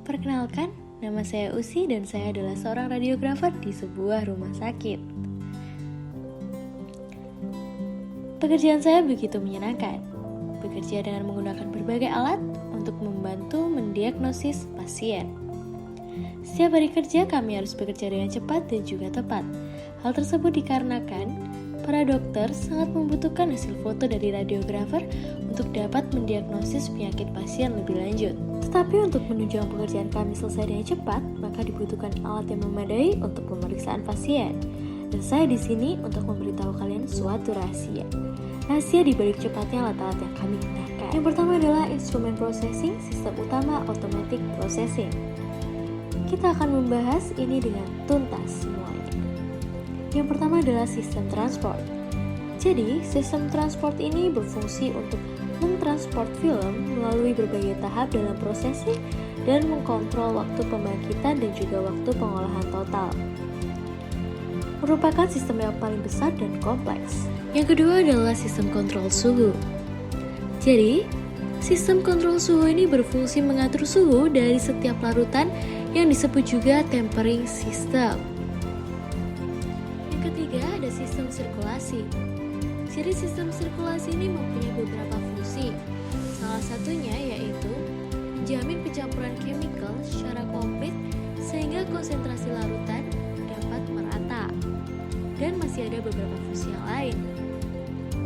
Perkenalkan, nama saya Usi dan saya adalah seorang radiografer di sebuah rumah sakit. Pekerjaan saya begitu menyenangkan. Bekerja dengan menggunakan berbagai alat untuk membantu mendiagnosis pasien. Setiap hari kerja kami harus bekerja dengan cepat dan juga tepat. Hal tersebut dikarenakan para dokter sangat membutuhkan hasil foto dari radiografer untuk dapat mendiagnosis penyakit pasien lebih lanjut. Tetapi untuk menunjang pekerjaan kami selesai dengan cepat, maka dibutuhkan alat yang memadai untuk pemeriksaan pasien. Dan saya di sini untuk memberitahu kalian suatu rahasia. Rahasia di balik cepatnya alat-alat yang kami gunakan. Yang pertama adalah instrumen processing, sistem utama automatic processing. Kita akan membahas ini dengan tuntas semuanya. Yang pertama adalah sistem transport. Jadi, sistem transport ini berfungsi untuk mentransport film melalui berbagai tahap dalam prosesing dan mengkontrol waktu pembangkitan dan juga waktu pengolahan total. Merupakan sistem yang paling besar dan kompleks. Yang kedua adalah sistem kontrol suhu. Jadi, sistem kontrol suhu ini berfungsi mengatur suhu dari setiap larutan yang disebut juga tempering system. Yang ketiga ada sistem sirkulasi. Jadi sistem sirkulasi ini mempunyai beberapa fungsi. Salah satunya yaitu menjamin pencampuran chemical secara komplit sehingga konsentrasi larutan dapat merata. Dan masih ada beberapa fungsi yang lain.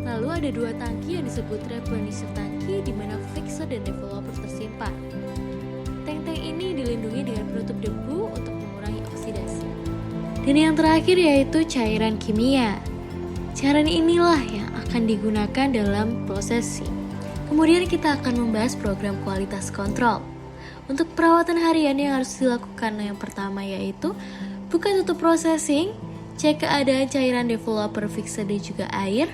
Lalu ada dua tangki yang disebut replenisher tangki di mana fixer dan developer tersimpan. Tank-tank ini dilindungi dengan penutup debu untuk mengurangi oksidasi. Dan yang terakhir yaitu cairan kimia. Cairan inilah yang akan digunakan dalam prosesing. Kemudian kita akan membahas program kualitas kontrol. Untuk perawatan harian yang harus dilakukan yang pertama yaitu buka tutup processing, cek keadaan cairan developer, fixer dan juga air,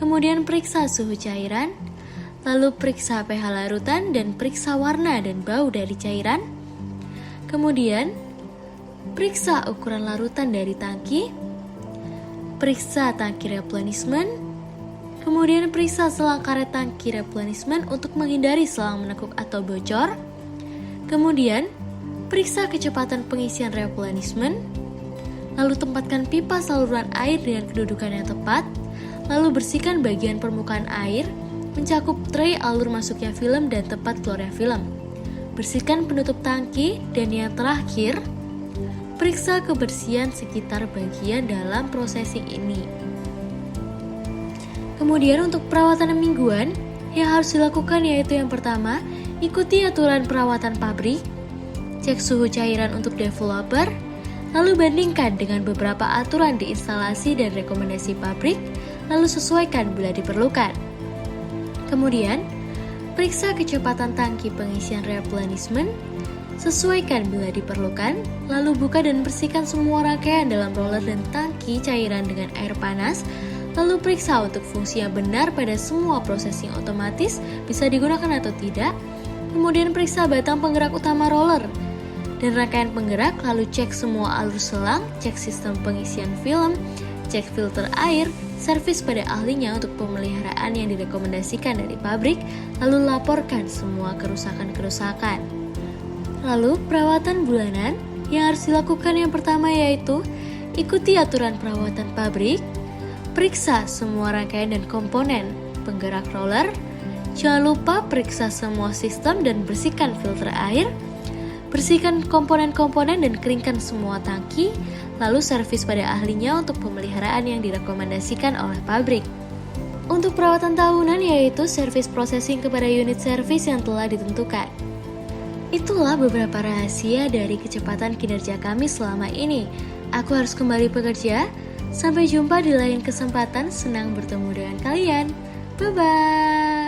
kemudian periksa suhu cairan, lalu periksa pH larutan dan periksa warna dan bau dari cairan, kemudian periksa ukuran larutan dari tangki, periksa tangki replenishment, kemudian periksa selang karet tangki replenishment untuk menghindari selang menekuk atau bocor, kemudian periksa kecepatan pengisian replenishment, lalu tempatkan pipa saluran air dengan kedudukan yang tepat, lalu bersihkan bagian permukaan air, mencakup tray alur masuknya film dan tempat keluarnya film. Bersihkan penutup tangki, dan yang terakhir, periksa kebersihan sekitar bagian dalam processing ini. Kemudian untuk perawatan mingguan, yang harus dilakukan yaitu yang pertama, ikuti aturan perawatan pabrik, cek suhu cairan untuk developer, lalu bandingkan dengan beberapa aturan di instalasi dan rekomendasi pabrik, lalu sesuaikan bila diperlukan. Kemudian, periksa kecepatan tangki pengisian replenishment, sesuaikan bila diperlukan, lalu buka dan bersihkan semua rangkaian dalam roller dan tangki cairan dengan air panas, lalu periksa untuk fungsi yang benar pada semua processing otomatis bisa digunakan atau tidak, kemudian periksa batang penggerak utama roller dan rangkaian penggerak, lalu cek semua alur selang, cek sistem pengisian film, cek filter air, servis pada ahlinya untuk pemeliharaan yang direkomendasikan dari pabrik, lalu laporkan semua kerusakan-kerusakan. Lalu perawatan bulanan yang harus dilakukan yang pertama yaitu ikuti aturan perawatan pabrik, periksa semua rangkaian dan komponen penggerak roller, jangan lupa periksa semua sistem dan bersihkan filter air, bersihkan komponen-komponen dan keringkan semua tangki, lalu servis pada ahlinya untuk pemeliharaan yang direkomendasikan oleh pabrik. Untuk perawatan tahunan yaitu servis processing kepada unit servis yang telah ditentukan. Itulah beberapa rahasia dari kecepatan kinerja kami selama ini. Aku harus kembali bekerja. Sampai jumpa di lain kesempatan, senang bertemu dengan kalian. Bye-bye.